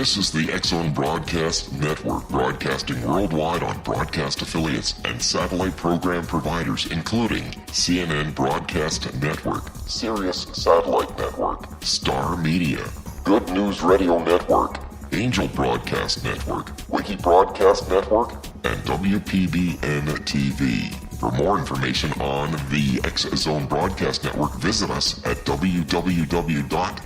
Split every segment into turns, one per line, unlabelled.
This is the X-Zone Broadcast Network, broadcasting worldwide on broadcast affiliates and satellite program providers, including CNN Broadcast Network, Sirius Satellite Network, Star Media, Good News Radio Network, Angel Broadcast Network, Wiki Broadcast Network, and WPBN TV. For more information on the X-Zone Broadcast Network, visit us at www.xzbn.net.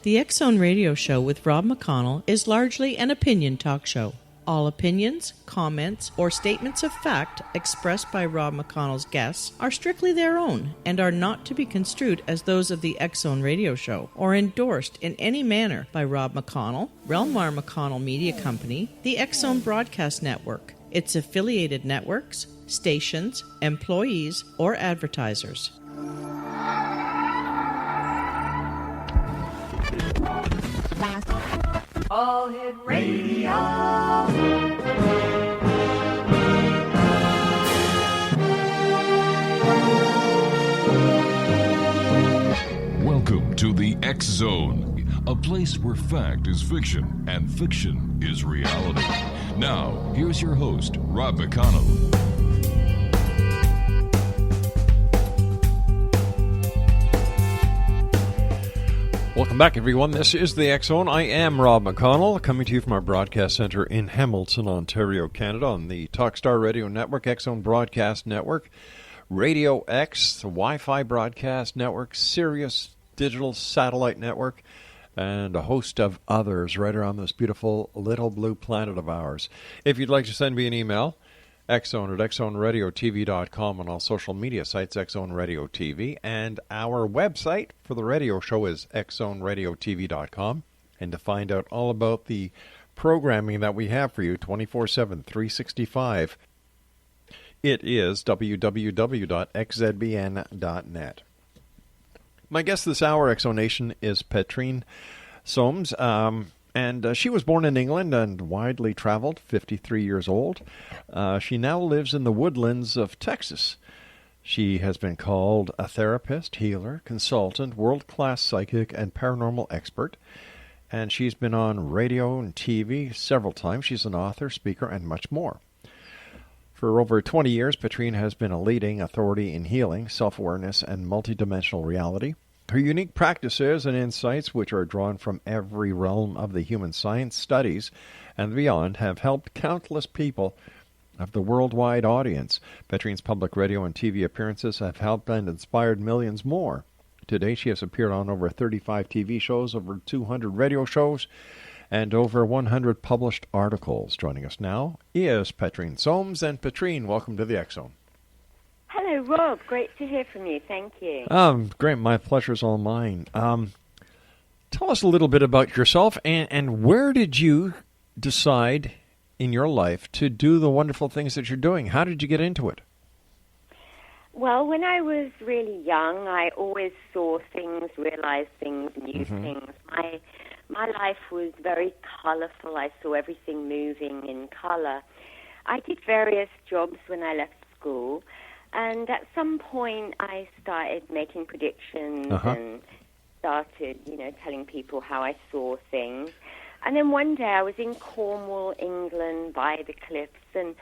The X-Zone Radio Show with Rob McConnell is largely an opinion talk show. All opinions, comments, or statements of fact expressed by Rob McConnell's guests are strictly their own and are not to be construed as those of the X-Zone Radio Show or endorsed in any manner by Rob McConnell, Relmar McConnell Media Company, the X-Zone Broadcast Network, its affiliated networks, stations, employees, or advertisers.
All Hit Radio.
Welcome to the X-Zone, a place where fact is fiction and fiction is reality. Now, here's your host, Rob McConnell.
Welcome back, everyone. This is the X-Zone. I am Rob McConnell, coming to you from our broadcast center in Hamilton, Ontario, Canada, on the Talkstar Radio Network, X-Zone Broadcast Network, Radio X, the Wi-Fi Broadcast Network, Sirius Digital Satellite Network, and a host of others right around this beautiful little blue planet of ours. If you'd like to send me an email, X-Zone at xzoneradiotv.com, on all social media sites, X-Zone Radio TV, and our website for the radio show is xzoneradiotv.com. And to find out all about the programming that we have for you 24/7, 365, it is www.xzbn.net. My guest this hour, X-Zone Nation, is Petrene Soames. And she was born in England and widely traveled, 53 years old. She now lives in the Woodlands of Texas. She has been called a therapist, healer, consultant, world-class psychic, and paranormal expert. And she's been on radio and TV several times. She's an author, speaker, and much more. For over 20 years, Petrene has been a leading authority in healing, self-awareness, and multidimensional reality. Her unique practices and insights, which are drawn from every realm of the human science studies and beyond, have helped countless people of the worldwide audience. Petrene's public radio and TV appearances have helped and inspired millions more. Today, she has appeared on over 35 TV shows, over 200 radio shows, and over 100 published articles. Joining us now is Petrene Soames. And Petrene, welcome to the X-Zone.
Hello, Rob. Great to hear from you. Thank you.
Great. My pleasure's all mine. Tell us a little bit about yourself, and where did you decide in your life to do the wonderful things that you're doing? How did you get into it?
Well, when I was really young, I always saw things, realized things, knew things. My life was very colorful. I saw everything moving in color. I did various jobs when I left school. And at some point, I started making predictions and started, telling people how I saw things. And then one day I was in Cornwall, England, by the cliffs, and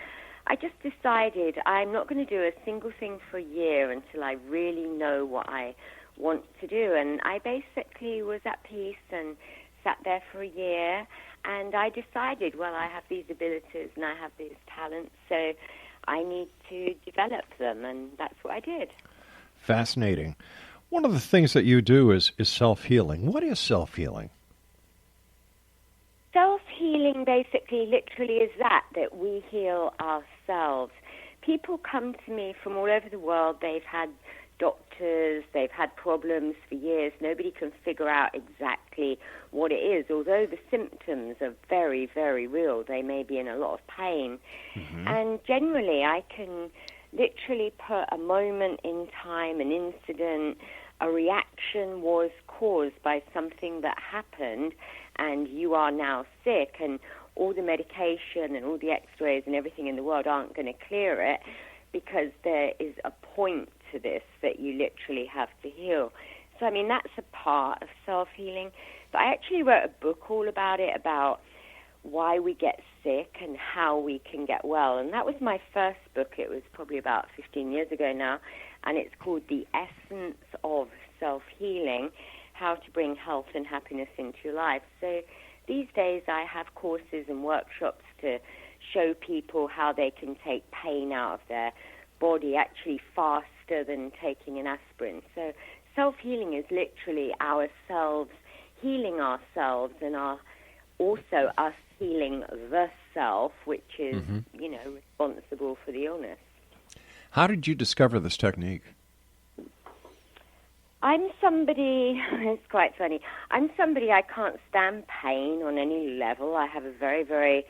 I just decided I'm not going to do a single thing for a year until I really know what I want to do. And I basically was at peace and sat there for a year, and I decided, well, I have these abilities and I have these talents, so I need to develop them, and that's what I did.
Fascinating. One of the things that you do is self-healing. What is self-healing?
Self-healing basically literally is that we heal ourselves. People come to me from all over the world. They've had doctors, they've had problems for years. Nobody can figure out exactly what it is, although the symptoms are very, very real. They may be in a lot of pain. And generally, I can literally put a moment in time, an incident, a reaction was caused by something that happened, and you are now sick, and all the medication and all the x-rays and everything in the world aren't going to clear it. because there is a point to this that you literally have to heal. So, I mean, that's a part of self-healing. But I actually wrote a book all about it, about why we get sick and how we can get well. And that was my first book. It was probably about 15 years ago now. And it's called The Essence of Self-Healing, How to Bring Health and Happiness into Your Life. So these days I have courses and workshops to show people how they can take pain out of their body actually faster than taking an aspirin. So self-healing is literally ourselves healing ourselves, and also us healing the self, which is, responsible for the illness.
How did you discover this technique?
I'm somebody, it's quite funny, I can't stand pain on any level. I have a very, very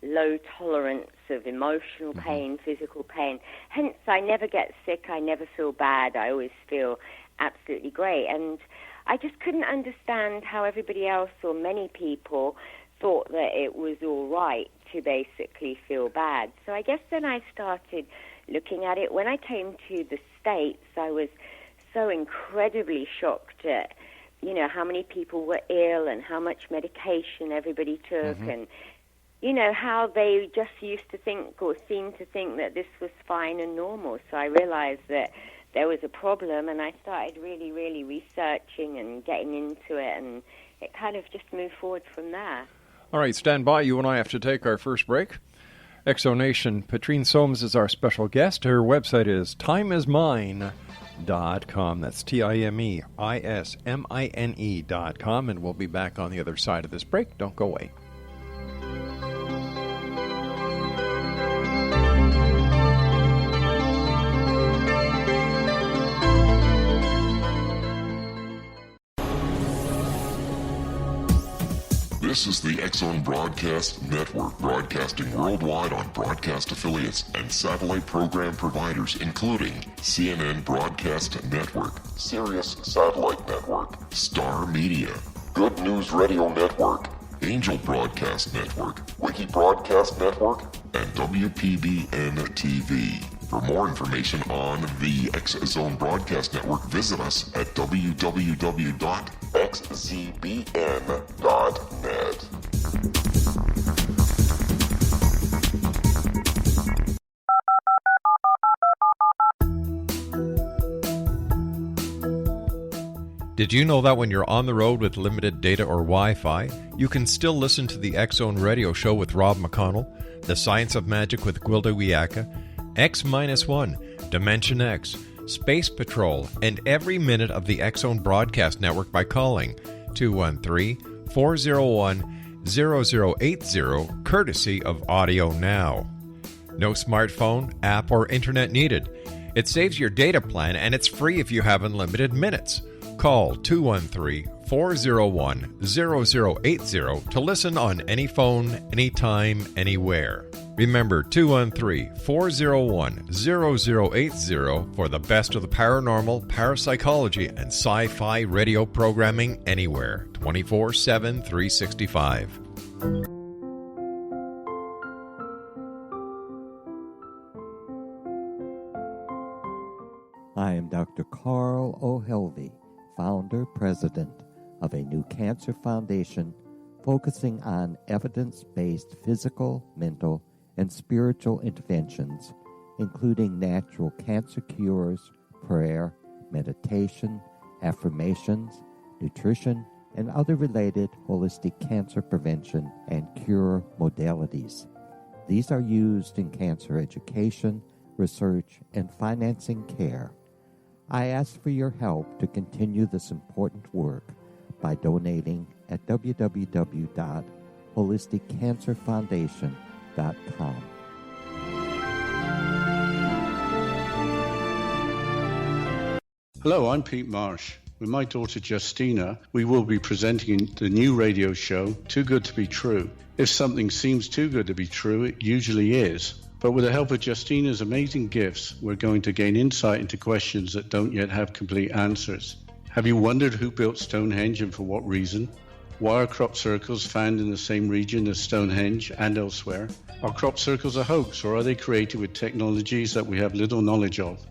low tolerance of emotional pain, physical pain. Hence, I never get sick, I never feel bad, I always feel absolutely great. And I just couldn't understand how everybody else, or many people, thought that it was all right to basically feel bad. So I guess then I started looking at it. When I came to the States, I was so incredibly shocked at, how many people were ill and how much medication everybody took, and, how they just used to think or seemed to think that this was fine and normal. So I realized that there was a problem, and I started really, really researching and getting into it, and it kind of just moved forward from there.
All right, stand by. You and I have to take our first break. Exonation, Petrene Soames is our special guest. Her website is timeismine.com. That's TIMEISMINE.com, and we'll be back on the other side of this break. Don't go away.
This is the X-Zone Broadcast Network, broadcasting worldwide on broadcast affiliates and satellite program providers, including CNN Broadcast Network, Sirius Satellite Network, Star Media, Good News Radio Network, Angel Broadcast Network, Wiki Broadcast Network, and WPBN TV. For more information on the X-Zone Broadcast Network, visit us at www.xzbn.net.
Did you know that when you're on the road with limited data or Wi-Fi, you can still listen to the X-Zone Radio Show with Rob McConnell, The Science of Magic with Gwilda Wiyaka, X-1, Dimension X, Space Patrol, and every minute of the X-Zone Broadcast Network by calling 213-401-0080, courtesy of Audio Now. No smartphone, app, or internet needed. It saves your data plan, and it's free if you have unlimited minutes. Call 213-401-0080 to listen on any phone, anytime, anywhere. Remember, 213-401-0080 for the best of the paranormal, parapsychology, and sci-fi radio programming anywhere, 24/7, 365.
I am Dr. Carl O'Helvey, founder, president of a new cancer foundation focusing on evidence-based physical, mental, and spiritual interventions, including natural cancer cures, prayer, meditation, affirmations, nutrition, and other related holistic cancer prevention and cure modalities. These are used in cancer education, research, and financing care. I ask for your help to continue this important work by donating at www.holisticcancerfoundation.com.
Hello, I'm Pete Marsh. With my daughter Justina, we will be presenting the new radio show, Too Good to Be True. If something seems too good to be true, it usually is. But with the help of Justina's amazing gifts, we're going to gain insight into questions that don't yet have complete answers. Have you wondered who built Stonehenge and for what reason? Why are crop circles found in the same region as Stonehenge and elsewhere? Are crop circles a hoax, or are they created with technologies that we have little knowledge of?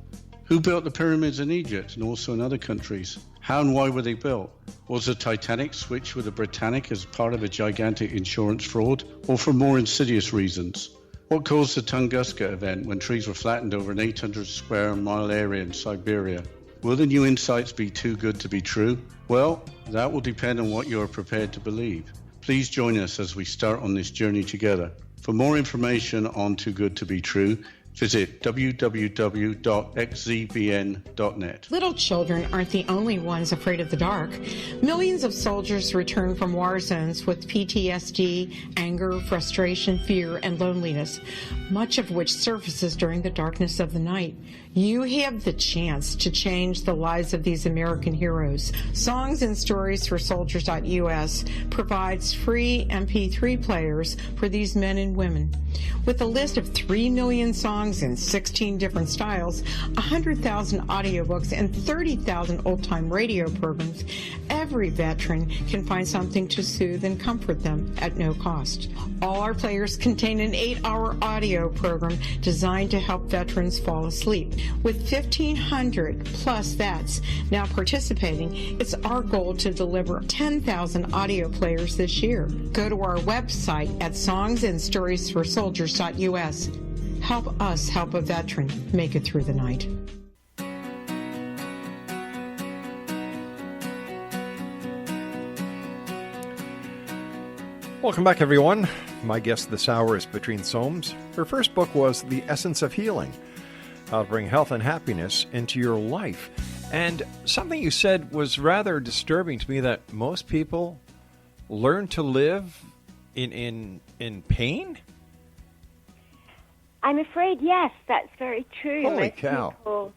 Who built the pyramids in Egypt and also in other countries? How and why were they built? Was the Titanic switched with the Britannic as part of a gigantic insurance fraud, or for more insidious reasons? What caused the Tunguska event when trees were flattened over an 800 square mile area in Siberia? Will the new insights be too good to be true? Well, that will depend on what you are prepared to believe. Please join us as we start on this journey together. For more information on Too Good to Be True, visit www.xzbn.net.
Little children aren't the only ones afraid of the dark. Millions of soldiers return from war zones with PTSD, anger, frustration, fear, and loneliness, much of which surfaces during the darkness of the night. You have the chance to change the lives of these American heroes. Songs and Stories for Soldiers.us provides free MP3 players for these men and women. With a list of 3 million songs in 16 different styles, 100,000 audiobooks, and 30,000 old-time radio programs, every veteran can find something to soothe and comfort them at no cost. All our players contain an 8-hour audio program designed to help veterans fall asleep. With 1,500 plus vets now participating, it's our goal to deliver 10,000 audio players this year. Go to our website at songsandstoriesforsoldiers.us. Help us help a veteran make it through the night.
Welcome back, everyone. My guest this hour is Petrene Soames. Her first book was The Essence of Healing, How to Bring Health and Happiness into Your Life. And something you said was rather disturbing to me, that most people learn to live in pain?
I'm afraid, yes, that's very true.
Holy
Most
cow.
people,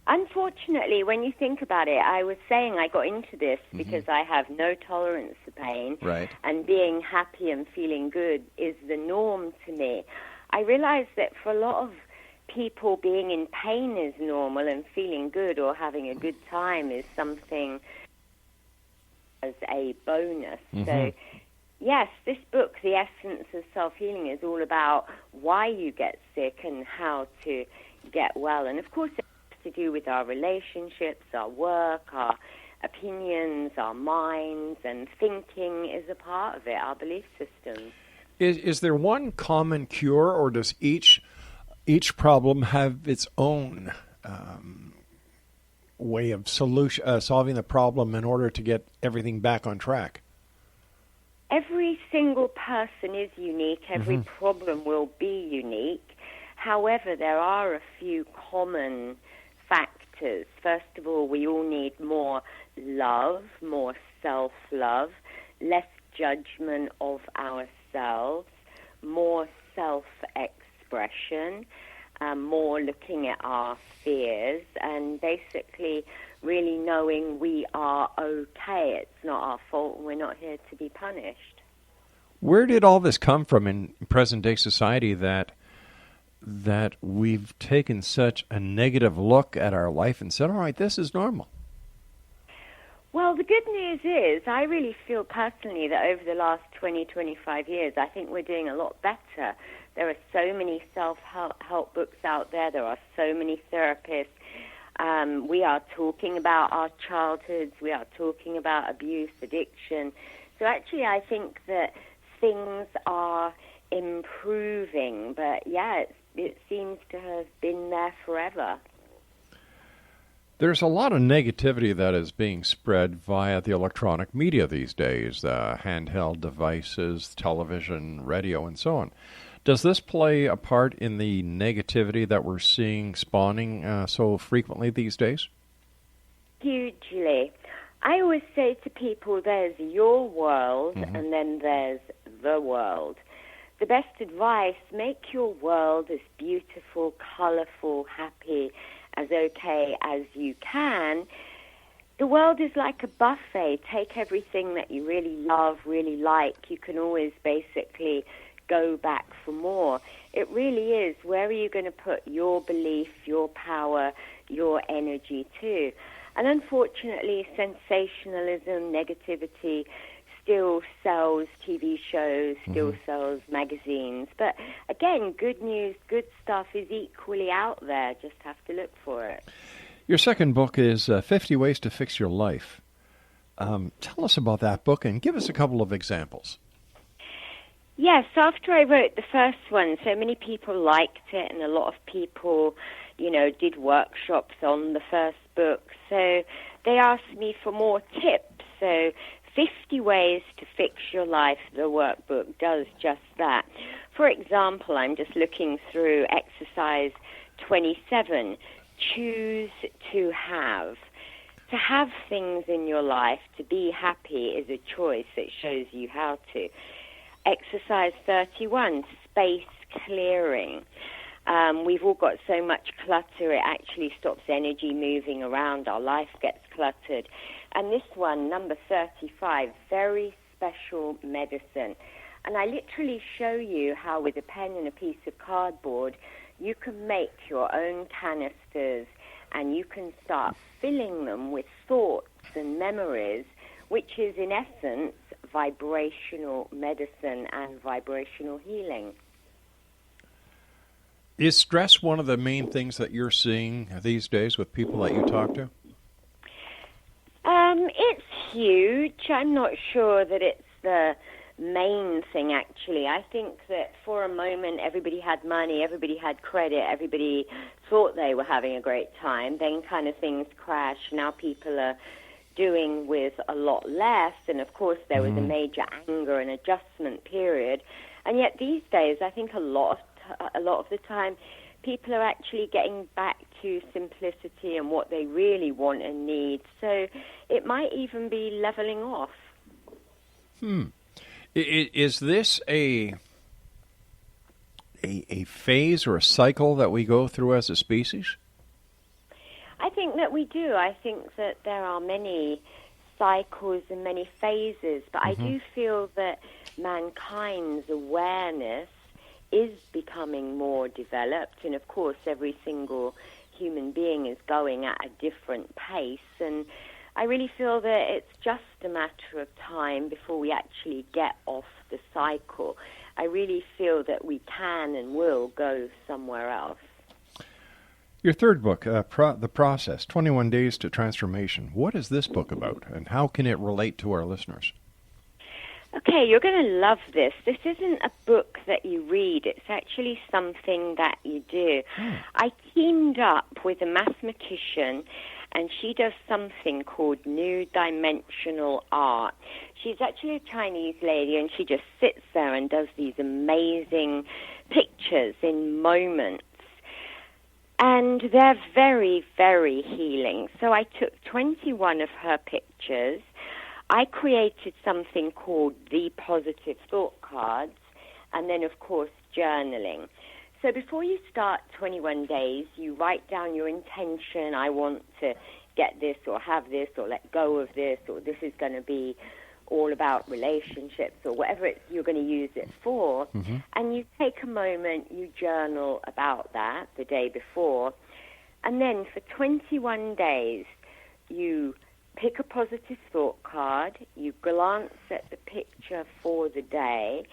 unfortunately, when you think about it, I was saying I got into this because I have no tolerance to pain.
Right.
And being happy and feeling good is the norm to me. I realized that for a lot of people, being in pain is normal, and feeling good or having a good time is something as a bonus. So, yes, this book, The Essence of Self-Healing, is all about why you get sick and how to get well. And, of course, it has to do with our relationships, our work, our opinions, our minds, and thinking is a part of it, our belief systems.
Is there one common cure, or does each problem have its own way of solving the problem in order to get everything back on track?
Every single person is unique. Every problem will be unique. However, there are a few common factors. First of all, we all need more love, more self-love, less judgment of ourselves, more self-expression, more looking at our fears, and basically really knowing we are okay. It's not our fault, and we're not here to be punished.
Where did all this come from in present-day society that we've taken such a negative look at our life and said, all right, this is normal?
Well, the good news is I really feel personally that over the last 20, 25 years, I think we're doing a lot better. There are so many self-help books out there. There are so many therapists. We are talking about our childhoods. We are talking about abuse, addiction. So actually, I think that things are improving. But, yeah, it seems to have been there forever.
There's a lot of negativity that is being spread via the electronic media these days, handheld devices, television, radio, and so on. Does this play a part in the negativity that we're seeing spawning so frequently these days?
Hugely. I always say to people, there's your world and then there's the world. The best advice, make your world as beautiful, colorful, happy, as okay as you can. The world is like a buffet. Take everything that you really love, really like. You can always basically go back for more. It really is. Where are you going to put your belief, your power, your energy to? And unfortunately, sensationalism, negativity still sells TV shows, still sells magazines. But again, good news, good stuff is equally out there. Just have to look for it.
Your second book is 50 Ways to Fix Your Life. Tell us about that book and give us a couple of examples.
Yes, after I wrote the first one, so many people liked it, and a lot of people, did workshops on the first book. So they asked me for more tips. So 50 Ways to Fix Your Life, the workbook, does just that. For example, I'm just looking through exercise 27, choose to have. To have things in your life, to be happy, is a choice. It shows you how to. Exercise 31, space clearing. We've all got so much clutter, it actually stops energy moving around. Our life gets cluttered. And this one, number 35, very special medicine. And I literally show you how with a pen and a piece of cardboard, you can make your own canisters and you can start filling them with thoughts and memories, which is in essence vibrational medicine and vibrational healing.
Is stress one of the main things that you're seeing these days with people that you talk to?
It's huge. I'm not sure that it's the main thing, actually. I think that for a moment everybody had money, everybody had credit, everybody thought they were having a great time. Then kind of things crash. Now people are doing with a lot less, and of course there was a major anger and adjustment period. And yet these days, I think a lot of the time, people are actually getting back to simplicity and what they really want and need. So it might even be leveling off.
Is this a phase or a cycle that we go through as a species?
I think that we do. I think that there are many cycles and many phases, but I do feel that mankind's awareness is becoming more developed, and of course every single human being is going at a different pace, and I really feel that it's just a matter of time before we actually get off the cycle. I really feel that we can and will go somewhere else.
Your third book, The Process, 21 Days to Transformation. What is this book about, and how can it relate to our listeners?
Okay, you're going to love this. This isn't a book that you read. It's actually something that you do. I teamed up with a mathematician, and she does something called New Dimensional Art. She's actually a Chinese lady, and she just sits there and does these amazing pictures in moments. And they're very, very healing. So I took 21 of her pictures. I created something called the Positive Thought Cards, and then, of course, journaling. So before you start 21 days, you write down your intention. I want to get this or have this or let go of this, or this is going to be all about relationships or whatever you're going to use it for. And you take a moment, you journal about that the day before. And then for 21 days, you pick a positive thought card, you glance at the picture for the day,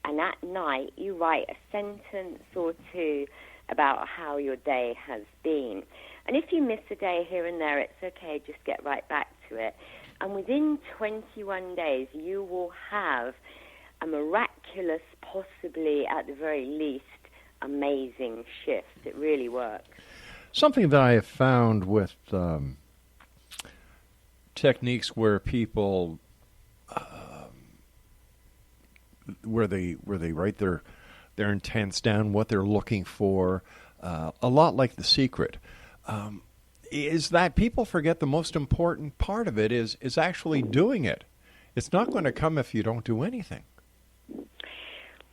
and at night you write a sentence or two about how your day has been. And if you miss a day here and there, it's okay, just get right back to it. And within 21 days, you will have a miraculous, possibly at the very least, amazing shift. It really works.
Something that I have found with techniques where people, where they write their intents down, what they're looking for, a lot like The Secret, is that people forget the most important part of it is actually doing it. It's not going to come if you don't do anything.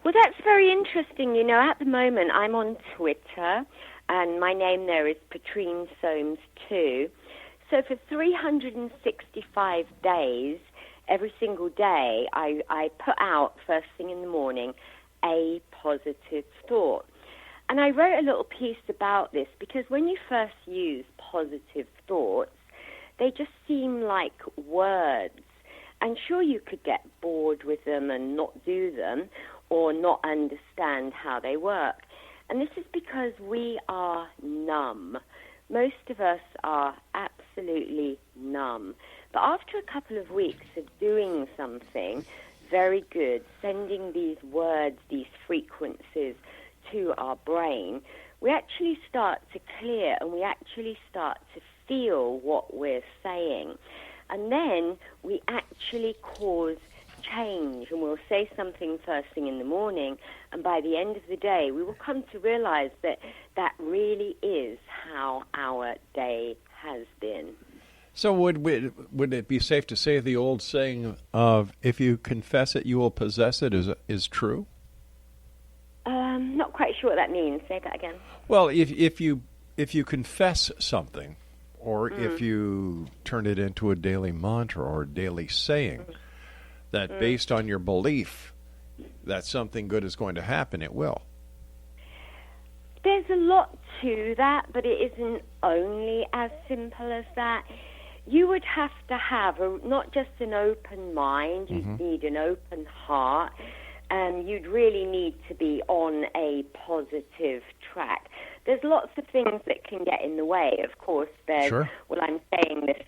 Well, that's very interesting. You know, at the moment I'm on Twitter, and my name there is Petrene Soames too. So for 365 days, every single day, I put out first thing in the morning a positive thought. And I wrote a little piece about this because when you first use positive thoughts, they just seem like words. And sure, you could get bored with them and not do them or not understand how they work. And this is because we are numb. Most of us are absolutely numb. But after a couple of weeks of doing something very good, sending these words, these frequencies to our brain, we actually start to clear and we actually start to feel what we're saying. And then we actually cause change, and we'll say something first thing in the morning, and by the end of the day we will come to realize that that really is how our day has been.
So would it be safe to say the old saying of if you confess it, you will possess it is true?
Not quite sure what that means. Say that again.
Well, if you confess something, or if you turn it into a daily mantra or a daily saying, that based on your belief that something good is going to happen, it will.
There's a lot to that, but it isn't only as simple as that. You would have to have not just an open mind, you'd need an open heart, and you'd really need to be on a positive track. There's lots of things that can get in the way. Of course, there's, well, I'm saying this,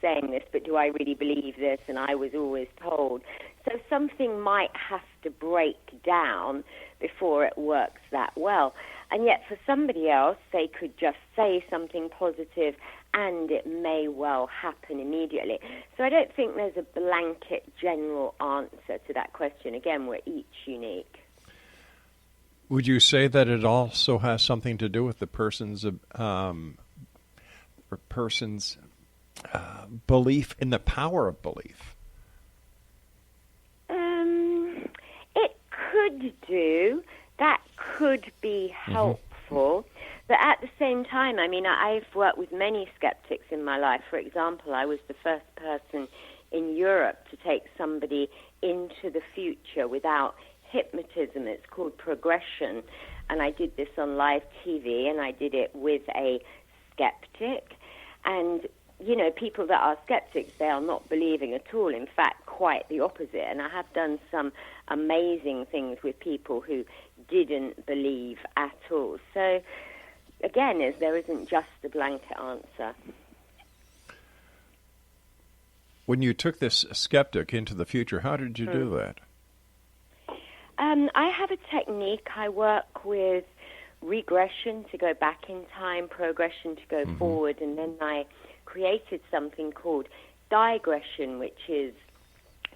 but do I really believe this? And I was always told. So something might have to break down before it works that well. And yet for somebody else, they could just say something positive and it may well happen immediately. So I don't think there's a blanket general answer to that question. Again, we're each unique.
Would you say that it also has something to do with the person's belief in the power of belief?
It could do. That could be helpful. But at the same time, I mean, I've worked with many skeptics in my life. For example, I was the first person in Europe to take somebody into the future without hypnotism. It's called progression. And I did this on live TV, and I did it with a skeptic. And, you know, people that are skeptics, they are not believing at all. In fact, quite the opposite. And I have done some amazing things with people who didn't believe at all. So, again, there isn't just a blanket answer.
When you took this skeptic into the future, how did you do that?
I have a technique. I work with regression to go back in time, progression to go forward, and then I created something called digression, which is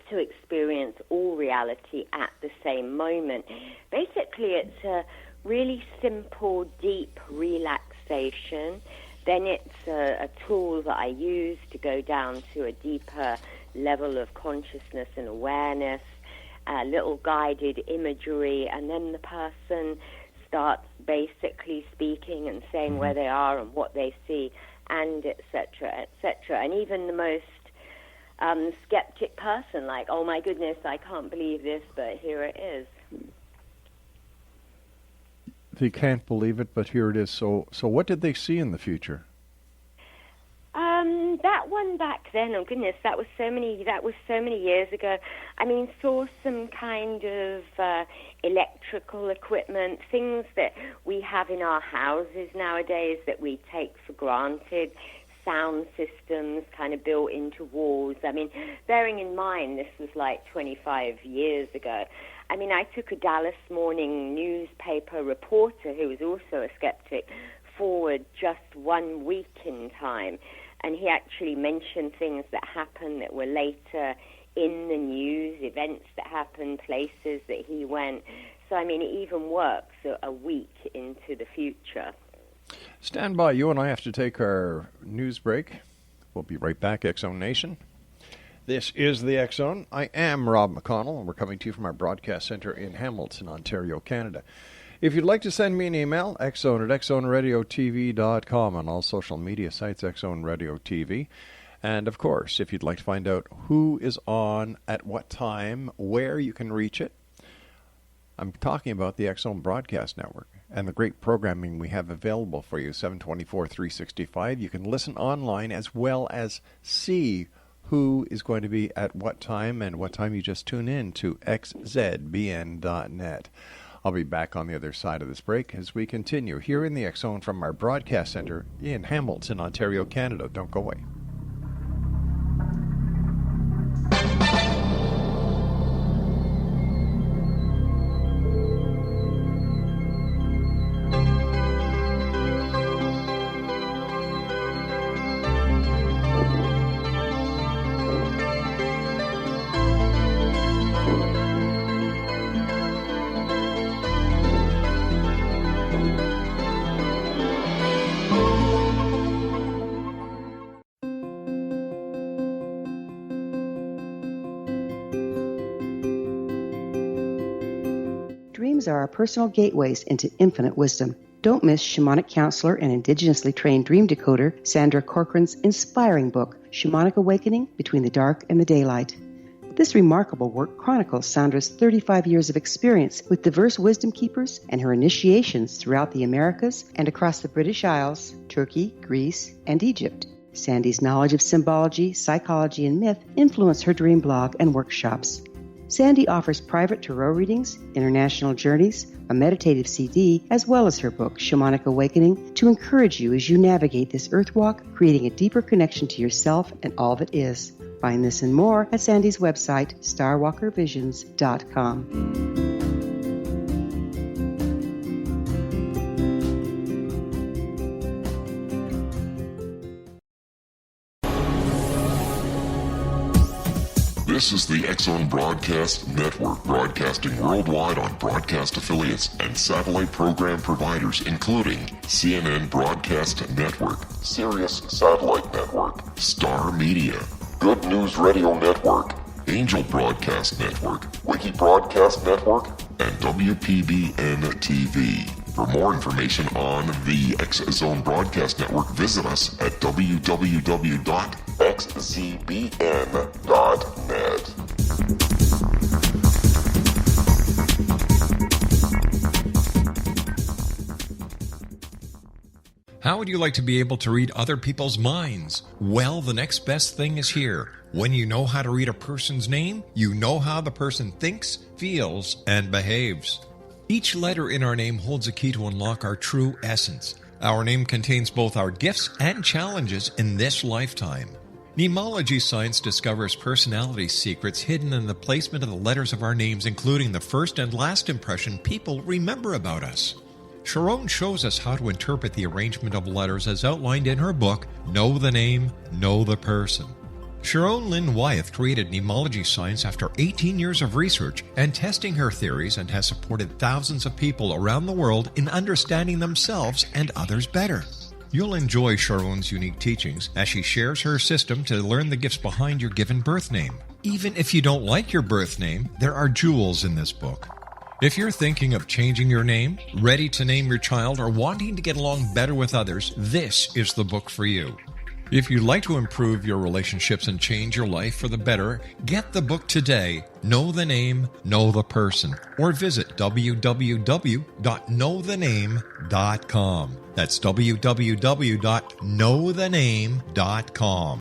to experience all reality at the same moment. Basically, it's a really simple, deep relaxation. Then it's a tool that I use to go down to a deeper level of consciousness and awareness, a little guided imagery, and then the person starts basically speaking and saying where they are and what they see, and et cetera, and even the most skeptic person, like, oh my goodness, I can't believe this, but here it is.
They can't believe it, but here it is. So what did they see in the future?
That one back then, oh goodness, that was so many years ago. I mean, saw some kind of electrical equipment, things that we have in our houses nowadays that we take for granted, sound systems kind of built into walls. I mean, bearing in mind this was like 25 years ago. I mean, I took a Dallas Morning newspaper reporter who was also a skeptic forward just 1 week in time, and he actually mentioned things that happened that were later in the news, events that happened, places that he went. So, I mean, it even works a week into the future.
Stand by. You and I have to take our news break. We'll be right back, X-Zone Nation. This is the X-Zone. I am Rob McConnell, and we're coming to you from our broadcast center in Hamilton, Ontario, Canada. If you'd like to send me an email, xzone@xzoneradiotv.com, on all social media sites, X-Zone Radio TV. And, of course, if you'd like to find out who is on at what time, where you can reach it, I'm talking about the X-Zone Broadcast Network and the great programming we have available for you, 7/24, 365. You can listen online as well as see who is going to be at what time and what time you just tune in to xzbn.net. I'll be back on the other side of this break as we continue here in the X Zone from our broadcast center in Hamilton, Ontario, Canada. Don't go away.
Dreams are our personal gateways into infinite wisdom. Don't miss shamanic counselor and indigenously trained dream decoder Sandra Corcoran's inspiring book, Shamanic Awakening Between the Dark and the Daylight. This remarkable work chronicles Sandra's 35 years of experience with diverse wisdom keepers and her initiations throughout the Americas and across the British Isles, Turkey, Greece, and Egypt. Sandy's knowledge of symbology, psychology, and myth influence her dream blog and workshops. Sandy offers private tarot readings, international journeys, a meditative CD, as well as her book, Shamanic Awakening, to encourage you as you navigate this earth walk, creating a deeper connection to yourself and all that is. Find this and more at Sandy's website, starwalkervisions.com.
This is the X Zone Broadcast Network, broadcasting worldwide on broadcast affiliates and satellite program providers, including CNN Broadcast Network, Sirius Satellite Network, Star Media, Good News Radio Network, Angel Broadcast Network, Wiki Broadcast Network, and WPBN TV. For more information on the X Zone Broadcast Network, visit us at www.xzbn.net.
How would you like to be able to read other people's minds? Well, the next best thing is here. When you know how to read a person's name, you know how the person thinks, feels, and behaves. Each letter in our name holds a key to unlock our true essence. Our name contains both our gifts and challenges in this lifetime. Mnemology science discovers personality secrets hidden in the placement of the letters of our names, including the first and last impression people remember about us. Sharon shows us how to interpret the arrangement of letters as outlined in her book, Know the Name, Know the Person. Sharon Lynn Wyeth created mnemology science after 18 years of research and testing her theories, and has supported thousands of people around the world in understanding themselves and others better. You'll enjoy Sharon's unique teachings as she shares her system to learn the gifts behind your given birth name. Even if you don't like your birth name, there are jewels in this book. If you're thinking of changing your name, ready to name your child, or wanting to get along better with others, this is the book for you. If you'd like to improve your relationships and change your life for the better, get the book today, Know the Name, Know the Person, or visit www.knowthename.com. That's www.knowthename.com.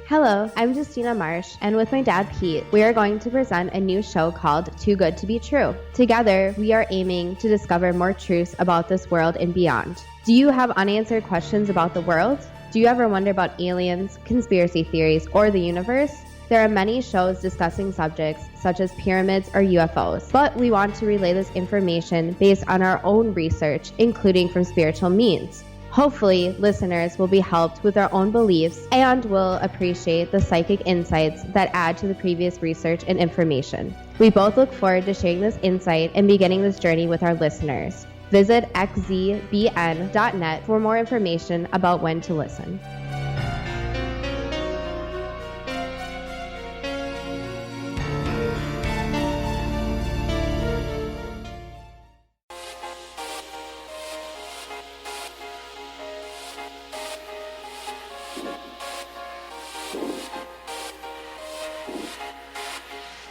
Hello, I'm Justina Marsh, and with my dad Pete, we are going to present a new show called Too Good to Be True. Together, we are aiming to discover more truths about this world and beyond. Do you have unanswered questions about the world? Do you ever wonder about aliens, conspiracy theories, or the universe? There are many shows discussing subjects such as pyramids or UFOs, but we want to relay this information based on our own research, including from spiritual means. Hopefully, listeners will be helped with their own beliefs and will appreciate the psychic insights that add to the previous research and information. We both look forward to sharing this insight and beginning this journey with our listeners. Visit xzbn.net for more information about when to listen.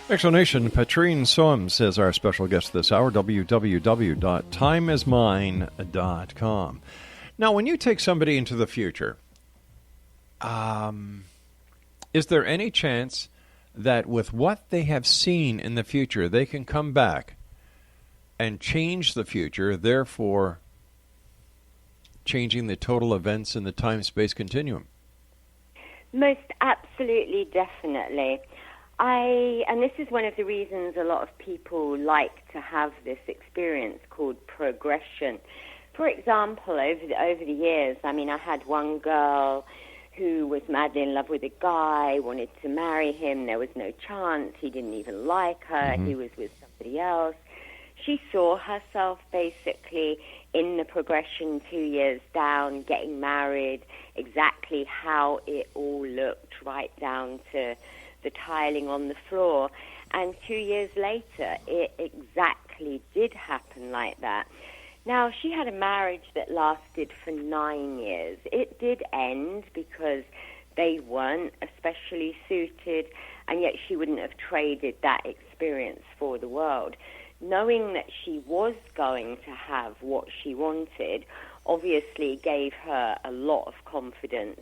Exonation, Petrene Soames is our special guest this hour, www.timeismine.com. Now, when you take somebody into the future, is there any chance that with what they have seen in the future, they can come back and change the future, therefore changing the total events in the time-space continuum?
Most absolutely, definitely. And this is one of the reasons a lot of people like to have this experience called progression. For example, over the years, I mean, I had one girl who was madly in love with a guy, wanted to marry him. There was no chance. He didn't even like her. He was with somebody else. She saw herself basically in the progression 2 years down, getting married, exactly how it all looked, right down to the tiling on the floor. And 2 years later, it exactly did happen like that. Now, she had a marriage that lasted for 9 years. It did end because they weren't especially suited, and yet she wouldn't have traded that experience for the world. Knowing that she was going to have what she wanted obviously gave her a lot of confidence,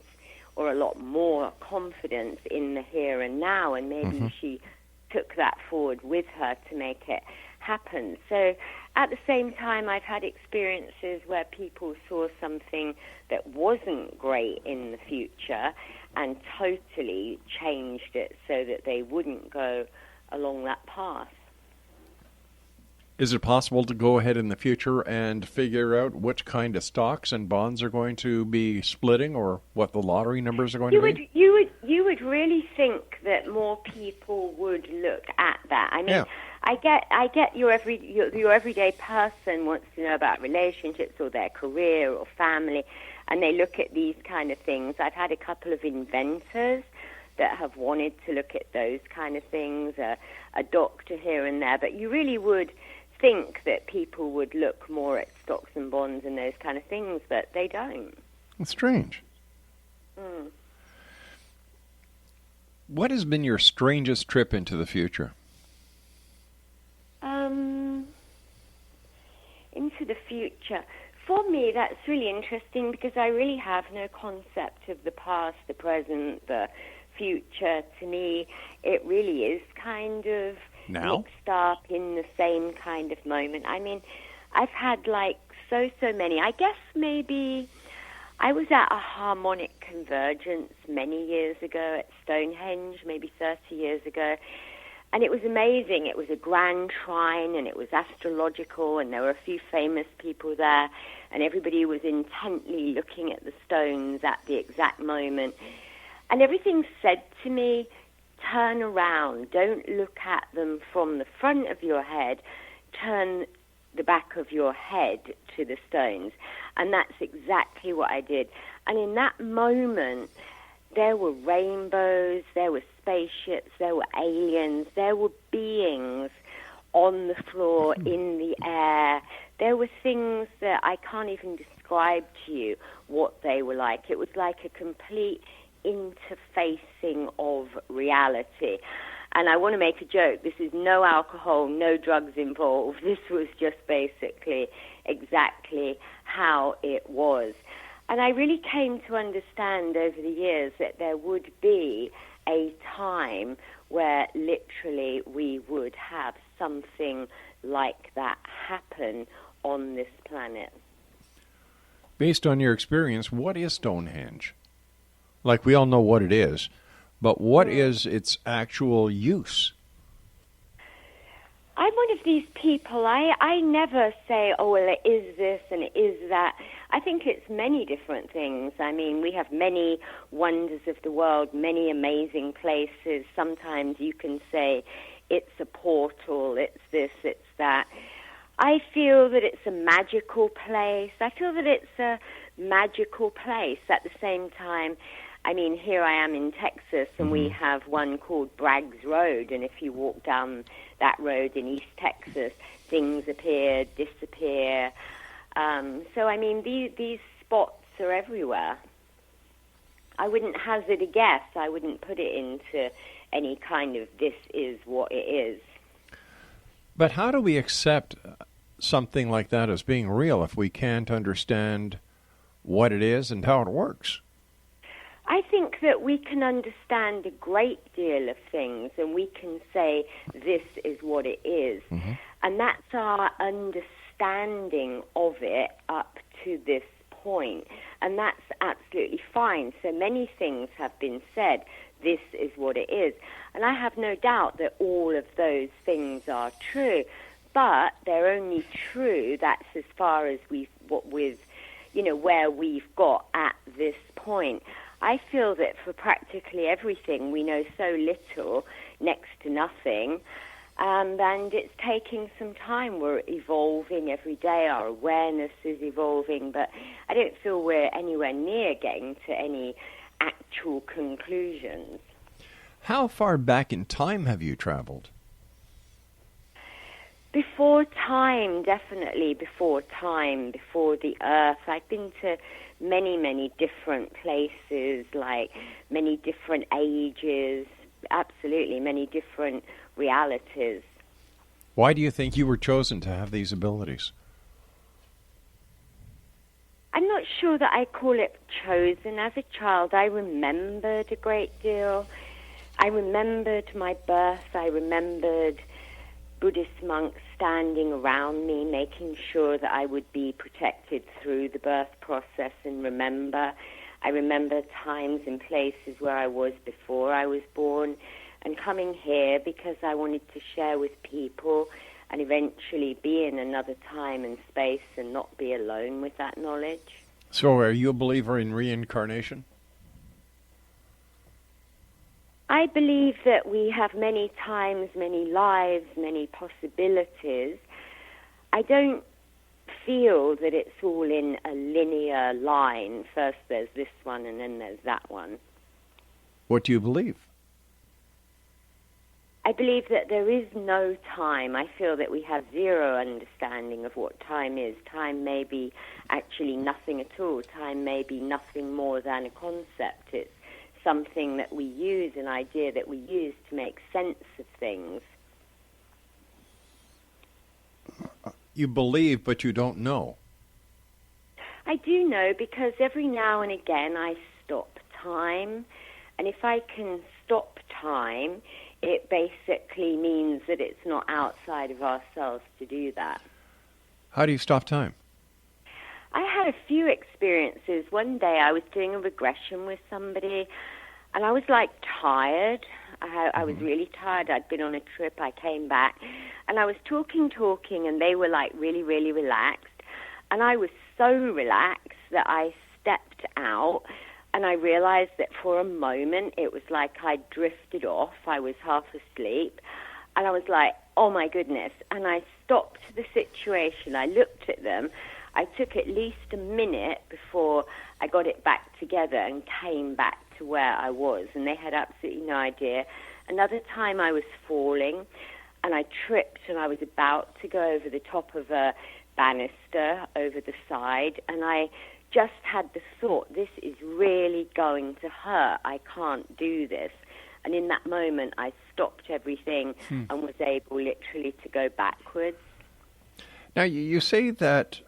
or a lot more confidence in the here and now, and maybe she took that forward with her to make it happen. So at the same time, I've had experiences where people saw something that wasn't great in the future and totally changed it so that they wouldn't go along that path.
Is it possible to go ahead in the future and figure out which kind of stocks and bonds are going to be splitting, or what the lottery numbers are going to be?
You would really think that more people would look at that. I mean,
Yeah.
I get your everyday person wants to know about relationships or their career or family, and they look at these kind of things. I've had a couple of inventors that have wanted to look at those kind of things, a doctor here and there, but you really would think that people would look more at stocks and bonds and those kind of things, but they don't.
It's strange. What has been your strangest trip into the future?
Into the future. For me, that's really interesting because I really have no concept of the past, the present, the future. To me, it really is kind of mixed up in the same kind of moment. I mean, I've had like so many. I guess maybe I was at a harmonic convergence many years ago at Stonehenge, maybe 30 years ago. And it was amazing. It was a grand shrine, and it was astrological, and there were a few famous people there, and everybody was intently looking at the stones at the exact moment. And everything said to me, turn around. Don't look at them from the front of your head. Turn the back of your head to the stones. And that's exactly what I did. And in that moment, there were rainbows, there were spaceships, there were aliens, there were beings on the floor, in the air. There were things that I can't even describe to you what they were like. It was like a complete interfacing of reality. And I want to make a joke. This is no alcohol, no drugs involved. This was just basically exactly how it was. And I really came to understand over the years that there would be a time where literally we would have something like that happen on this planet.
Based on your experience, what is Stonehenge? Like, we all know what it is, but what is its actual use?
I'm one of these people, I never say, oh, well, it is this and it is that. I think it's many different things. I mean, we have many wonders of the world, many amazing places. Sometimes you can say it's a portal, it's this, it's that. I feel that it's a magical place. I feel that it's a magical place at the same time. I mean, here I am in Texas, and we have one called Bragg's Road, and if you walk down that road in East Texas, things appear, disappear. So, I mean, these spots are everywhere. I wouldn't hazard a guess. I wouldn't put it into any kind of this is what it is.
But how do we accept something like that as being real if we can't understand what it is and how it works?
I think that we can understand a great deal of things, and we can say this is what it is.
Mm-hmm.
And that's our understanding of it up to this point. And that's absolutely fine. So many things have been said. This is what it is. And I have no doubt that all of those things are true. But they're only true, that's as far as where we've got at this point. I feel that for practically everything, we know so little, next to nothing, and it's taking some time. We're evolving every day. Our awareness is evolving, but I don't feel we're anywhere near getting to any actual conclusions.
How far back in time have you traveled?
Before time, definitely before time, before the earth. I've been to many, many different places, like many different ages, absolutely many different realities.
Why do you think you were chosen to have these abilities?
I'm not sure that I call it chosen. As a child, I remembered a great deal. I remembered my birth. I remembered Buddhist monks standing around me, making sure that I would be protected through the birth process and remember. I remember times and places where I was before I was born, and coming here because I wanted to share with people and eventually be in another time and space and not be alone with that knowledge.
So are you a believer in reincarnation?
I believe that we have many times, many lives, many possibilities. I don't feel that it's all in a linear line. First there's this one and then there's that one.
What do you believe?
I believe that there is no time. I feel that we have zero understanding of what time is. Time may be actually nothing at all. Time may be nothing more than a concept. It's something that we use, an idea that we use to make sense of things.
You believe, but you don't know.
I do know because every now and again I stop time, and if I can stop time, it basically means that it's not outside of ourselves to do that.
How do you stop time?
I had a few experiences. One day I was doing a regression with somebody, and I was like tired. I was really tired. I'd been on a trip. I came back, and I was talking, and they were like really, really relaxed. And I was so relaxed that I stepped out, and I realized that for a moment it was like I drifted off. I was half asleep, and I was like, oh my goodness. And I stopped the situation. I looked at them. I took at least a minute before I got it back together and came back to where I was, and they had absolutely no idea. Another time I was falling, and I tripped, and I was about to go over the top of a banister over the side, and I just had the thought, this is really going to hurt. I can't do this. And in that moment, I stopped everything and was able literally to go backwards.
Now, you say that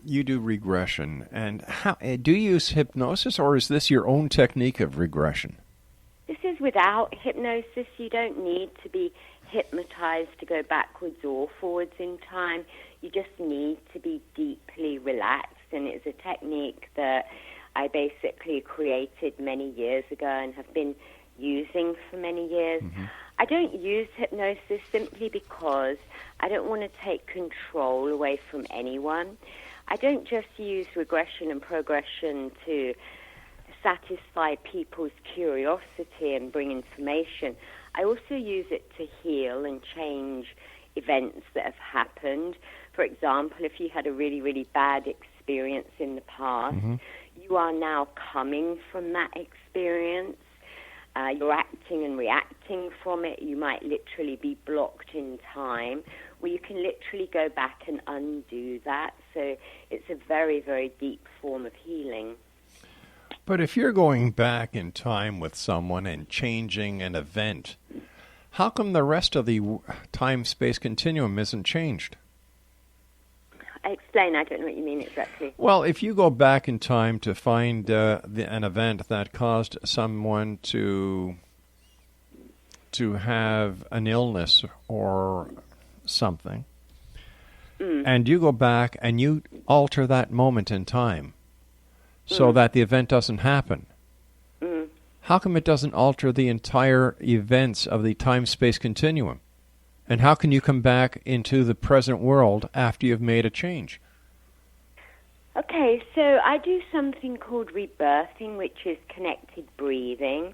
you do regression, and how do you use hypnosis, or is this your own technique of regression?
This is without hypnosis. You don't need to be hypnotized to go backwards or forwards in time. You just need to be deeply relaxed, and it's a technique that I basically created many years ago and have been using for many years. Mm-hmm. I don't use hypnosis simply because I don't want to take control away from anyone. I don't just use regression and progression to satisfy people's curiosity and bring information. I also use it to heal and change events that have happened. For example, if you had a really, really bad experience in the past, you are now coming from that experience. You're acting and reacting from it. You might literally be blocked in time, where you can literally go back and undo that. So it's a very, very deep form of healing.
But if you're going back in time with someone and changing an event, how come the rest of the time-space continuum isn't changed?
Explain, I don't know what you mean exactly.
Well, if you go back in time to find an event that caused someone to have an illness or something, and you go back and you alter that moment in time so that the event doesn't happen, how come it doesn't alter the entire events of the time-space continuum? And how can you come back into the present world after you've made a change?
Okay, so I do something called rebirthing, which is connected breathing.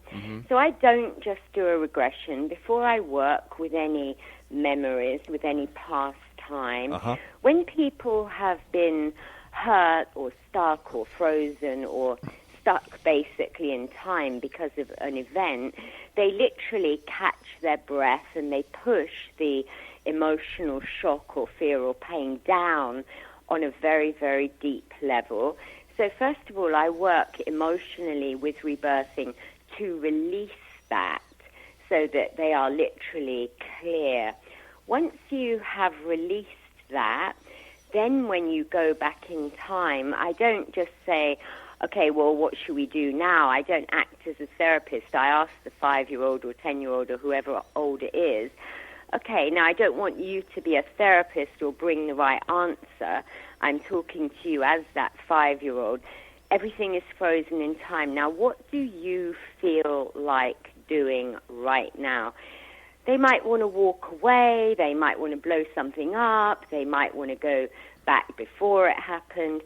So I don't just do a regression. Before I work with any memories, with any past time, when people have been hurt or stuck or frozen or stuck basically in time because of an event, they literally catch their breath and they push the emotional shock or fear or pain down on a very, very deep level. So first of all, I work emotionally with rebirthing to release that so that they are literally clear. Once you have released that, then when you go back in time, I don't just say, okay, well, what should we do now? I don't act as a therapist. I ask the 5-year-old or 10-year-old or whoever old it is, okay, now I don't want you to be a therapist or bring the right answer. I'm talking to you as that 5-year-old. Everything is frozen in time. Now, what do you feel like doing right now? They might want to walk away. They might want to blow something up. They might want to go back before it happened.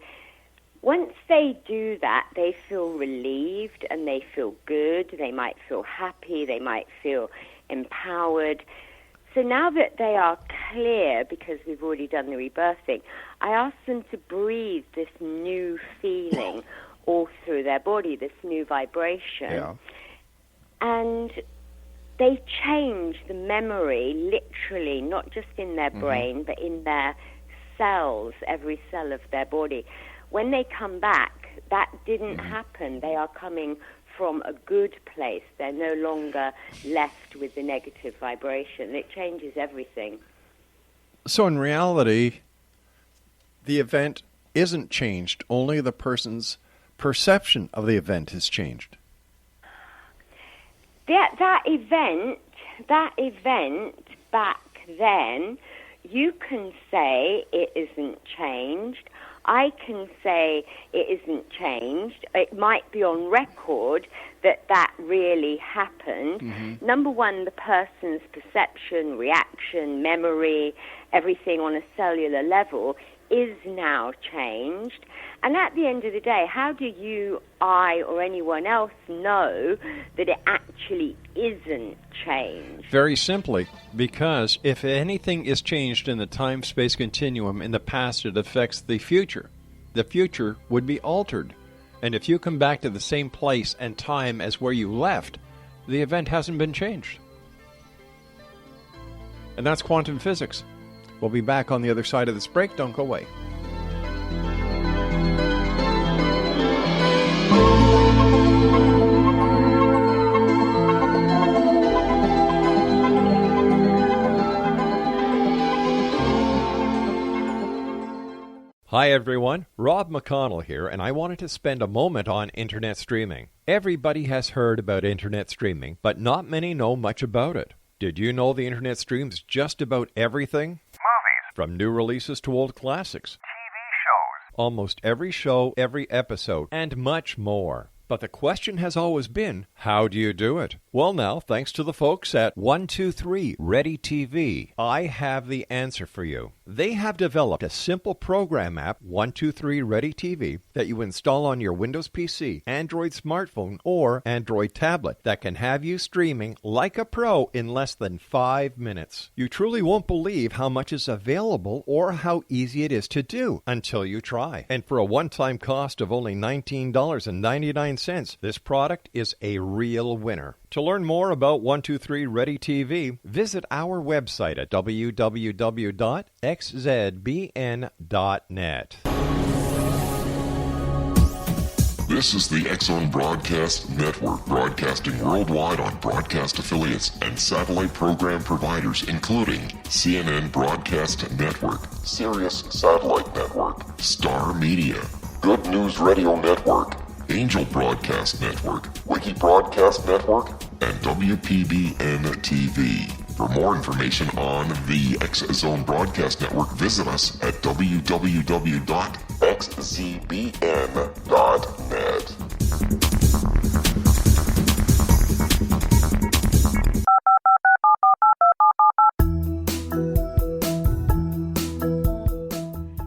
Once they do that, they feel relieved and they feel good. They might feel happy. They might feel empowered. So now that they are clear, because we've already done the rebirthing, I ask them to breathe this new feeling all through their body, this new vibration.
Yeah.
And they change the memory literally, not just in their brain, but in their cells, every cell of their body. When they come back, that didn't happen. They are coming from a good place. They're no longer left with the negative vibration. It changes everything.
So in reality, the event isn't changed. Only the person's perception of the event has changed.
That event back then, you can say it isn't changed. I can say it isn't changed. It might be on record that really happened. Number one, the person's perception, reaction, memory, everything on a cellular level is now changed. And at the end of the day, how do you, I, or anyone else know that it actually isn't changed?
Very simply, because if anything is changed in the time-space continuum in the past, it affects the future. The future would be altered. And if you come back to the same place and time as where you left, the event hasn't been changed. And that's quantum physics. We'll be back on the other side of this break. Don't go away. Hi everyone, Rob McConnell here, and I wanted to spend a moment on internet streaming. Everybody has heard about internet streaming, but not many know much about it. Did you know the internet streams just about everything?
Movies.
From new releases to old classics.
TV shows.
Almost every show, every episode, and much more. But the question has always been, how do you do it? Well now, thanks to the folks at 123 Ready TV, I have the answer for you. They have developed a simple program app, 123 Ready TV, that you install on your Windows PC, Android smartphone, or Android tablet that can have you streaming like a pro in less than 5 minutes. You truly won't believe how much is available or how easy it is to do until you try. And for a one-time cost of only $19.99, this product is a real winner. To learn more about 123 Ready TV, visit our website at www.xzbn.net.
This is the X-Zone Broadcast Network, broadcasting worldwide on broadcast affiliates and satellite program providers, including CNN Broadcast Network, Sirius Satellite Network, Star Media, Good News Radio Network, Angel Broadcast Network, Wiki Broadcast Network, and WPBN TV. For more information on the X-Zone Broadcast Network, visit us at www.xzbn.net.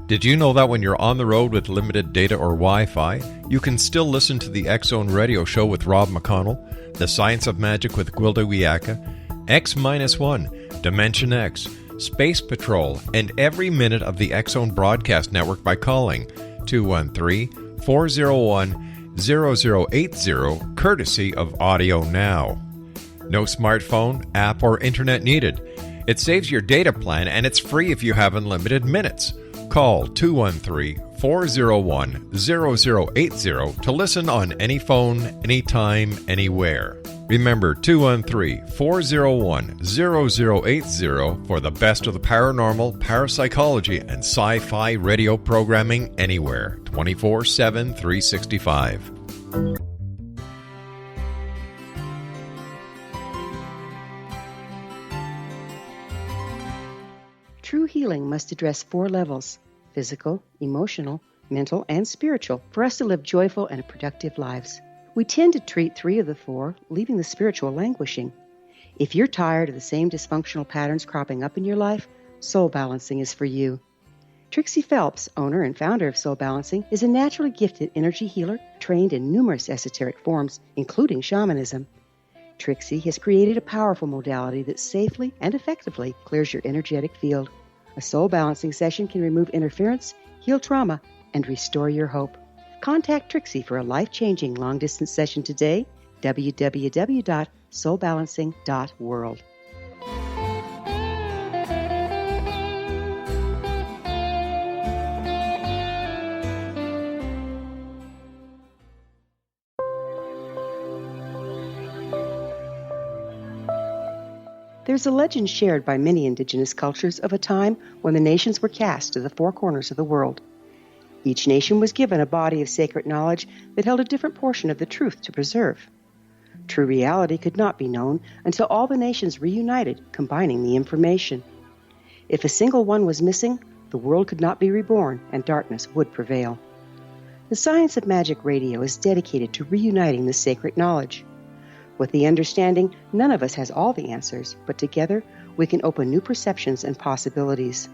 Did you know that when you're on the road with limited data or Wi-Fi, you can still listen to the X-Zone Radio Show with Rob McConnell, The Science of Magic with Gwilda Wiyaka, X-1, Dimension X, Space Patrol, and every minute of the X-Zone Broadcast Network by calling 213-401-0080, courtesy of Audio Now. No smartphone, app, or internet needed. It saves your data plan, and it's free if you have unlimited minutes. Call 213-401-0080 to listen on any phone, anytime, anywhere. Remember, 213-401-0080 for the best of the paranormal, parapsychology, and sci-fi radio programming anywhere, 24/7, 365.
True healing must address 4 levels: physical, emotional, mental, and spiritual, for us to live joyful and productive lives. We tend to treat 3 of the 4, leaving the spiritual languishing. If you're tired of the same dysfunctional patterns cropping up in your life, Soul Balancing is for you. Trixie Phelps, owner and founder of Soul Balancing, is a naturally gifted energy healer trained in numerous esoteric forms, including shamanism. Trixie has created a powerful modality that safely and effectively clears your energetic field. A Soul Balancing session can remove interference, heal trauma, and restore your hope. Contact Trixie for a life-changing long-distance session today, www.soulbalancing.world. There's a legend shared by many indigenous cultures of a time when the nations were cast to the 4 corners of the world. Each nation was given a body of sacred knowledge that held a different portion of the truth to preserve. True reality could not be known until all the nations reunited, combining the information. If a single one was missing, the world could not be reborn and darkness would prevail. The Science of Magic Radio is dedicated to reuniting the sacred knowledge. With the understanding, none of us has all the answers, but together we can open new perceptions and possibilities.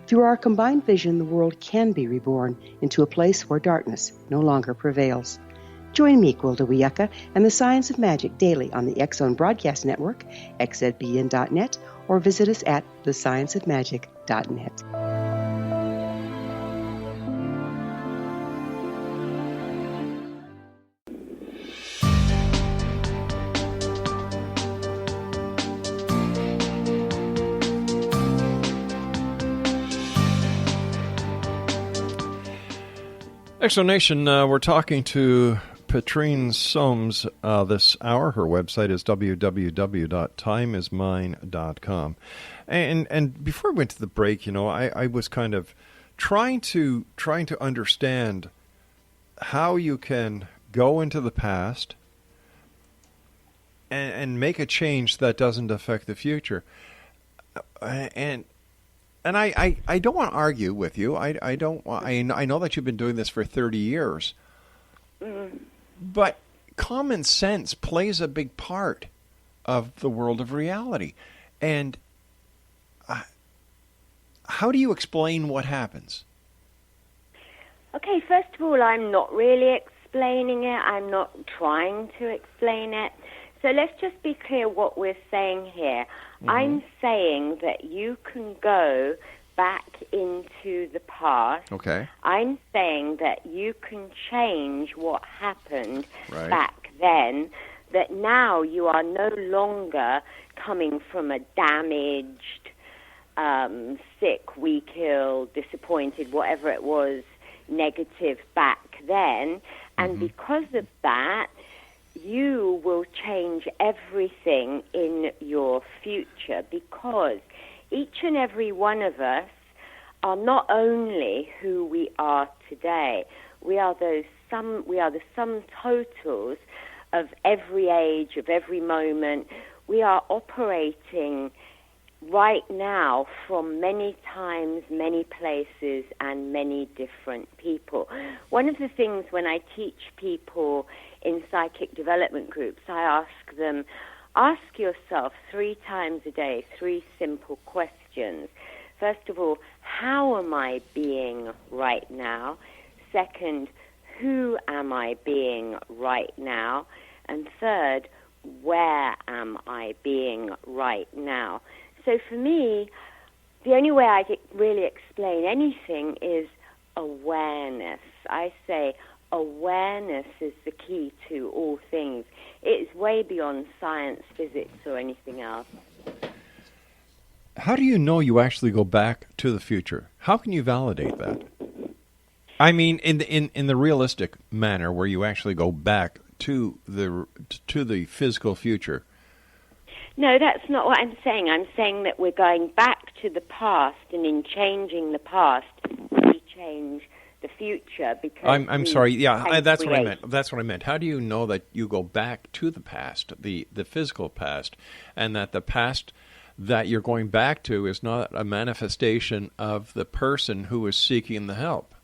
Through our combined vision, the world can be reborn into a place where darkness no longer prevails. Join me, Gwilda Wiyaka, and the Science of Magic daily on the X-Zone Broadcast Network, xzbn.net, or visit us at thescienceofmagic.net.
Exonation, we're talking to Petrene Soames this hour. Her website is www.timeismine.com. And before we went to the break, I was kind of trying to understand how you can go into the past and make a change that doesn't affect the future. And I don't want to argue with you. I know that you've been doing this for 30 years. But common sense plays a big part of the world of reality. And how do you explain what happens?
Okay, first of all, I'm not really explaining it. I'm not trying to explain it. So let's just be clear what we're saying here. Mm-hmm. I'm saying that you can go back into the past.
Okay.
I'm saying that you can change what happened back then, that now you are no longer coming from a damaged, sick, weak, ill, disappointed, whatever it was, negative back then, And because of that, you will change everything in your future, because each and every one of us are not only who we are today. We are the sum totals of every age, of every moment. We are operating right now from many times, many places, and many different people. One of the things when I teach people in psychic development groups, I ask them, ask yourself 3 times a day 3 simple questions. First of all, how am I being right now? Second, who am I being right now? And third, where am I being right now? So for me, the only way I can really explain anything is awareness. I say awareness is the key to all things. It's way beyond science, physics, or anything else.
How do you know you actually go back to the future? How can you validate that? I mean, in the realistic manner, where you actually go back to the physical future.
No, that's not what I'm saying. I'm saying that we're going back to the past, and in changing the past, we change the future. Because
I'm sorry. Yeah, that's what I meant. That's what I meant. How do you know that you go back to the past, the physical past, and that the past that you're going back to is not a manifestation of the person who is seeking the help?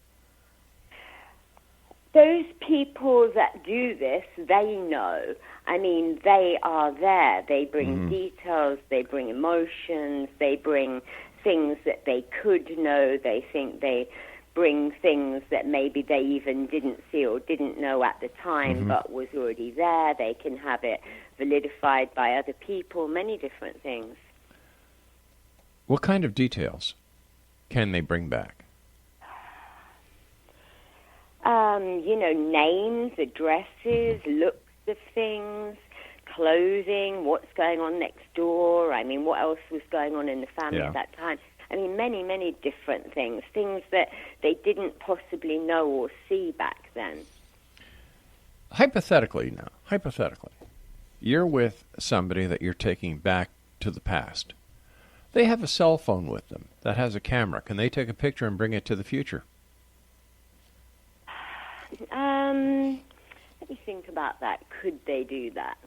Those people that do this, they know. I mean, they are there. They bring details, they bring emotions, they bring things that they could know. They think they bring things that maybe they even didn't see or didn't know at the time, but was already there. They can have it validified by other people, many different things.
What kind of details can they bring back?
Names, addresses, looks of things, clothing, what's going on next door. I mean, what else was going on in the family at that time? I mean, many, many different things that they didn't possibly know or see back then.
Hypothetically, you're with somebody that you're taking back to the past. They have a cell phone with them that has a camera. Can they take a picture and bring it to the future?
Let me think about that. Could they do that?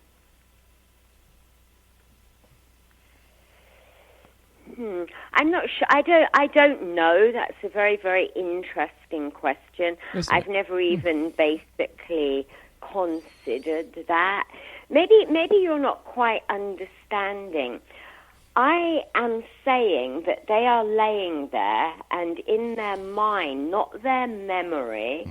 I'm not sure. I don't know. That's a very, very interesting question. I've never even basically considered that. Maybe you're not quite understanding. I am saying that they are laying there, and in their mind, not their memory,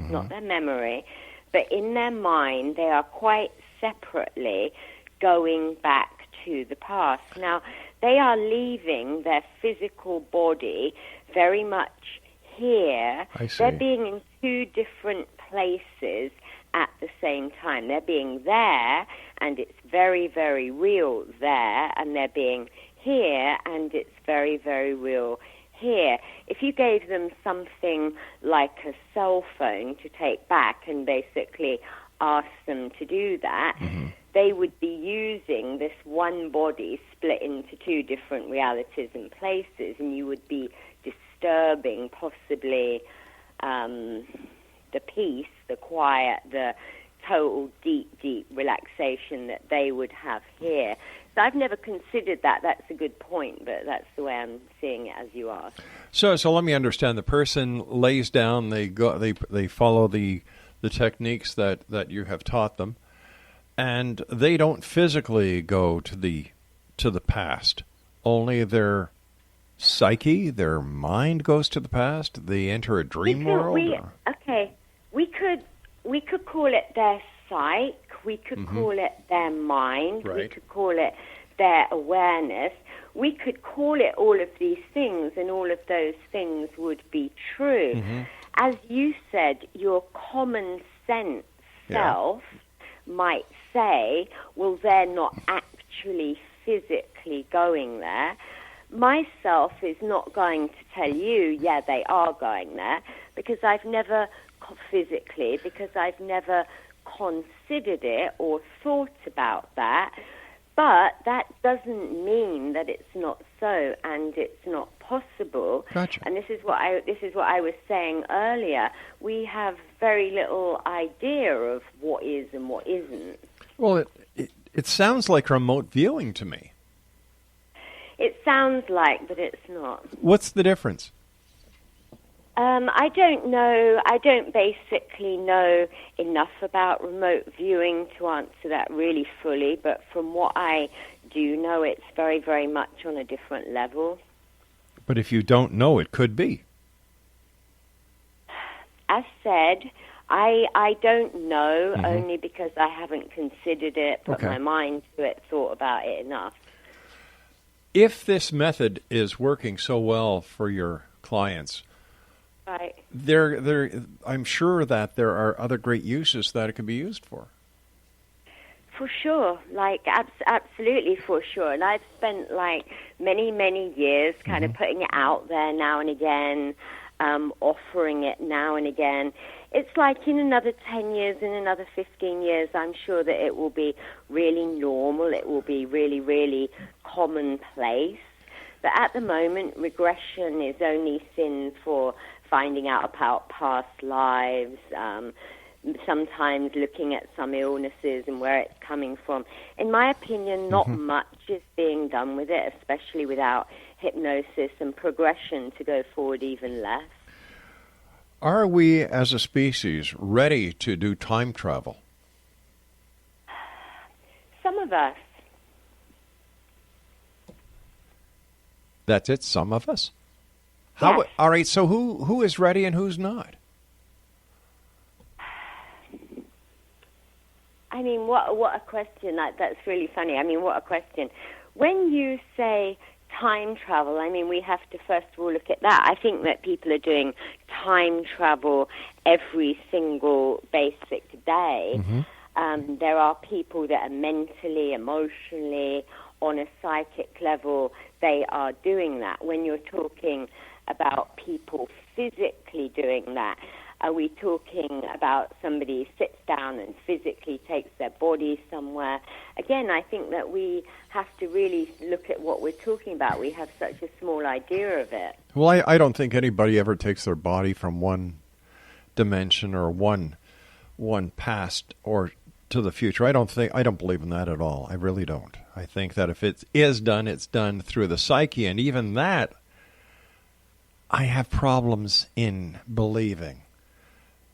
but in their mind, they are quite separately going back to the past. Now, they are leaving their physical body very much here.
I see.
They're being in 2 different places at the same time. They're being there, and it's very, very real there, and they're being here, and it's very, very real here. If you gave them something like a cell phone to take back and basically ask them to do that, they would be using this one body split into 2 different realities and places, and you would be disturbing possibly the peace, the quiet, the total deep, deep relaxation that they would have here. So I've never considered that. That's a good point, but that's the way I'm seeing it as you asked.
So let me understand. The person lays down. They follow the techniques that you have taught them, and they don't physically go to the past. Only their psyche, their mind goes to the past. They enter a dream world.
We could call it their psyche. We could call it their mind.
Right.
We could call it their awareness. We could call it all of these things, and all of those things would be true. As you said, your common sense self might say, well, they're not actually physically going there. Myself is not going to tell you, yeah, they are going there, because I've never physically, because I've never considered it or thought about that. But that doesn't mean that it's not so and it's not possible.
Gotcha.
And this is what I was saying earlier. We have very little idea of what is and what isn't.
Well, it sounds like remote viewing to me.
It sounds like, but it's not.
What's the difference?
I don't know. I don't basically know enough about remote viewing to answer that really fully, but from what I do know, it's very, very much on a different level.
But if you don't know, it could be.
As said, I don't know, only because I haven't considered it, put my mind to it, thought about it enough.
If this method is working so well for your clients,
right,
I'm sure that there are other great uses that it can be used for.
For sure, absolutely for sure. And I've spent many, many years kind of putting it out there now and again, offering it now and again. It's like in another 10 years, in another 15 years, I'm sure that it will be really normal. It will be really, really commonplace. But at the moment, regression is only seen for finding out about past lives, sometimes looking at some illnesses and where it's coming from. In my opinion, not much is being done with it, especially without hypnosis, and progression to go forward even less.
Are we, as a species, ready to do time travel?
Some of us.
That's it, some of us?
Yes.
All right, so who is ready and who's not?
I mean, what a question. That's really funny. I mean, what a question. When you say time travel, I mean, we have to first of all look at that. I think that people are doing time travel every single basic day. There are people that are mentally, emotionally, on a psychic level, they are doing that. When you're talking about people physically doing that, are we talking about somebody sits down and physically takes their body somewhere? Again, I think that we have to really look at what we're talking about. We have such a small idea of it.
Well, I don't think anybody ever takes their body from one dimension or one past or to the future. I don't believe in that at all. I really don't. I think that if it is done, it's done through the psyche, and even that, I have problems in believing.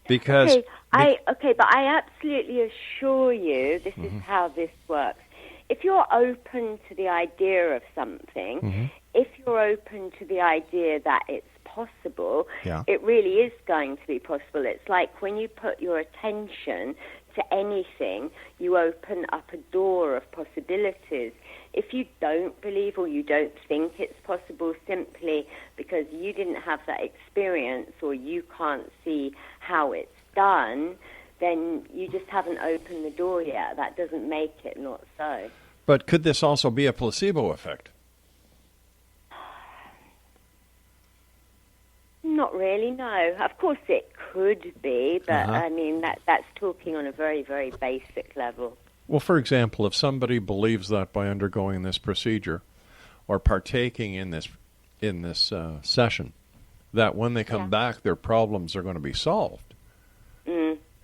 Because
but I absolutely assure you this is how this works. If you're open to the idea of something, if you're open to the idea that it's possible, it really is going to be possible. It's like when you put your attention to anything, you open up a door of possibilities. If you don't believe or you don't think it's possible simply because you didn't have that experience or you can't see how it's done, then you just haven't opened the door yet. That doesn't make it not so.
But could this also be a placebo effect?
Not really, no. Of course it could be, but I mean that's talking on a very, very basic level.
Well, for example, if somebody believes that by undergoing this procedure or partaking in this session, that when they come back, their problems are going to be solved.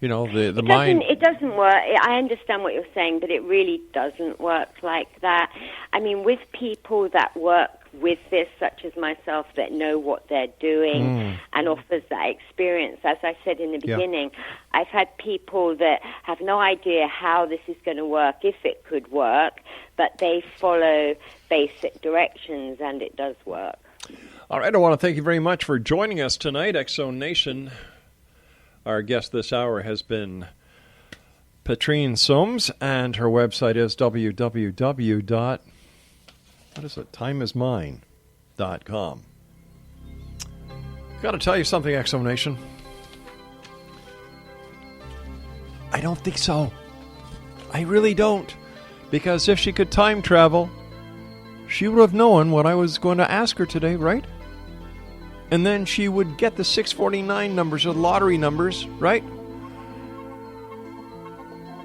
You know, the mind...
It doesn't work. I understand what you're saying, but it really doesn't work like that. I mean, with people that work with this, such as myself, that know what they're doing and offers that experience, as I said in the beginning, I've had people that have no idea how this is going to work, if it could work, but they follow basic directions and it does work.
All right, I want to thank you very much for joining us tonight, X-Zone Nation. Our guest this hour has been Petrene Soames, and her website is timeismine.com. Got to tell you something, X-Zone Nation. I don't think so. I really don't. Because if she could time travel, she would have known what I was going to ask her today, right? And then she would get the 649 numbers or lottery numbers, right?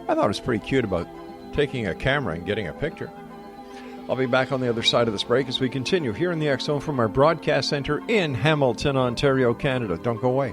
I thought it was pretty cute about taking a camera and getting a picture. I'll be back on the other side of this break as we continue here in the X Zone from our broadcast center in Hamilton, Ontario, Canada. Don't go away.